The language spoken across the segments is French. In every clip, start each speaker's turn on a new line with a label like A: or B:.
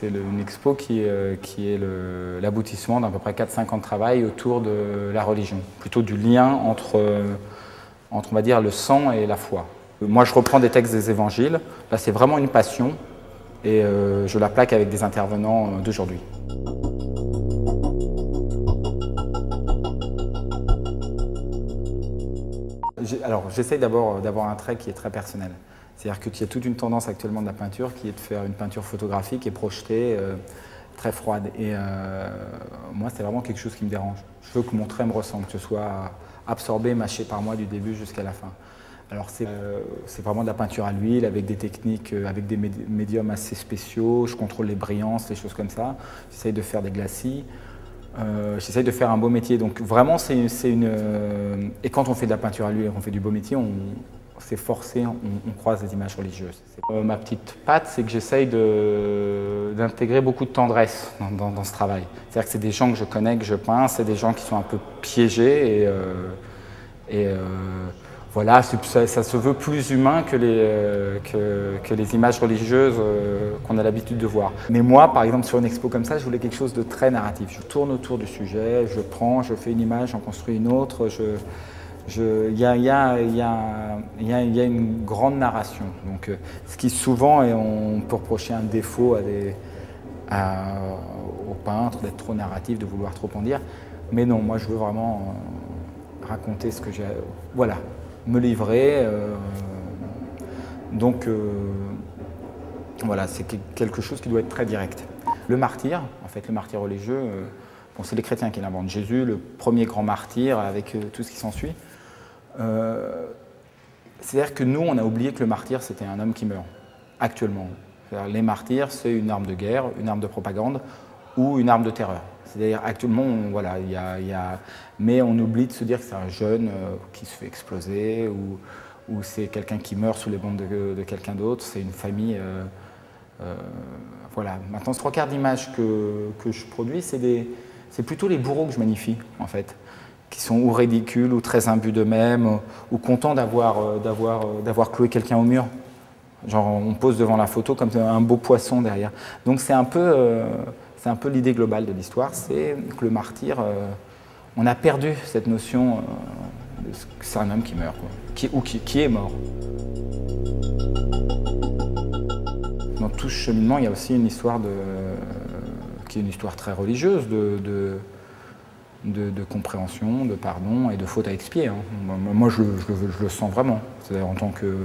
A: C'est une expo qui est l'aboutissement d'à peu près 4-5 ans de travail autour de la religion, plutôt du lien entre, on va dire, le sang et la foi. Moi, je reprends des textes des évangiles. Là, c'est vraiment une passion et je la plaque avec des intervenants d'aujourd'hui. Alors, j'essaye d'abord d'avoir un trait qui est très personnel. C'est-à-dire qu'il y a toute une tendance actuellement de la peinture qui est de faire une peinture photographique et projetée, très froide. Et moi, c'est vraiment quelque chose qui me dérange. Je veux que mon trait me ressemble, que ce soit absorbé, mâché par moi du début jusqu'à la fin. Alors c'est vraiment de la peinture à l'huile avec des techniques, avec des médiums assez spéciaux. Je contrôle les brillances, les choses comme ça. J'essaye de faire des glacis. J'essaye de faire un beau métier. Donc vraiment, et quand on fait de la peinture à l'huile et qu'on fait du beau métier, c'est forcé, on croise des images religieuses. Ma petite patte, c'est que j'essaye d'intégrer beaucoup de tendresse dans ce travail. C'est-à-dire que c'est des gens que je connais, que je peins, c'est des gens qui sont un peu piégés voilà, ça se veut plus humain que les images religieuses qu'on a l'habitude de voir. Mais moi, par exemple, sur une expo comme ça, je voulais quelque chose de très narratif. Je tourne autour du sujet, je prends, je fais une image, j'en construis une autre. Il y a une grande narration. Donc, ce qui souvent, et on peut reprocher un défaut aux peintres d'être trop narratif, de vouloir trop en dire. Mais non, moi je veux vraiment raconter ce que j'ai. Voilà, me livrer. Voilà, c'est quelque chose qui doit être très direct. Le martyr, en fait, le martyr religieux, bon, c'est les chrétiens qui l'inventent. Jésus, le premier grand martyr avec tout ce qui s'ensuit. C'est-à-dire que nous, on a oublié que le martyr, c'était un homme qui meurt, actuellement. Les martyrs, c'est une arme de guerre, une arme de propagande ou une arme de terreur. C'est-à-dire, actuellement, voilà, mais on oublie de se dire que c'est un jeune qui se fait exploser ou c'est quelqu'un qui meurt sous les bombes de quelqu'un d'autre, c'est une famille. Voilà. Maintenant, ce 3/4 d'images que je produis, c'est plutôt les bourreaux que je magnifie, en fait, qui sont ou ridicules, ou très imbus d'eux-mêmes, ou contents d'avoir cloué quelqu'un au mur. Genre, on pose devant la photo comme un beau poisson derrière. Donc c'est un peu l'idée globale de l'histoire, c'est que le martyr, on a perdu cette notion que c'est un homme qui meurt, quoi, qui est mort. Dans tout ce cheminement, il y a aussi une histoire qui est une histoire très religieuse de compréhension, de pardon et de faute à expier. Hein. Moi, je le sens vraiment. C'est-à-dire en tant que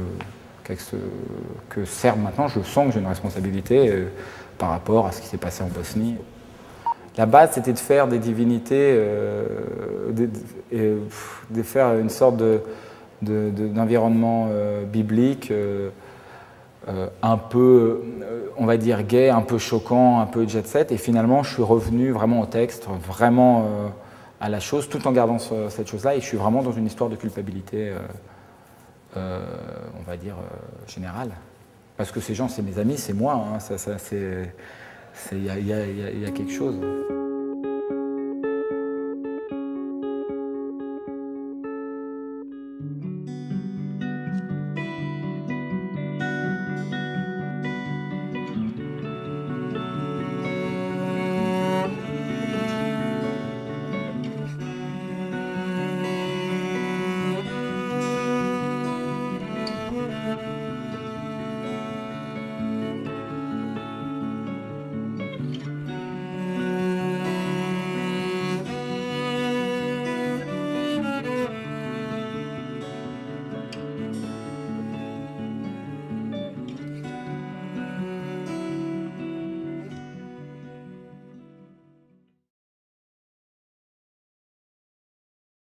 A: Serbe maintenant, je sens que j'ai une responsabilité par rapport à ce qui s'est passé en Bosnie. La base, c'était de faire des divinités, de faire une sorte d'environnement biblique un peu, on va dire, gay, un peu choquant, un peu jet set. Et finalement, je suis revenu vraiment au texte, vraiment à la chose, tout en gardant cette chose-là. Et je suis vraiment dans une histoire de culpabilité, on va dire, générale. Parce que ces gens, c'est mes amis, c'est moi. Il y a quelque chose.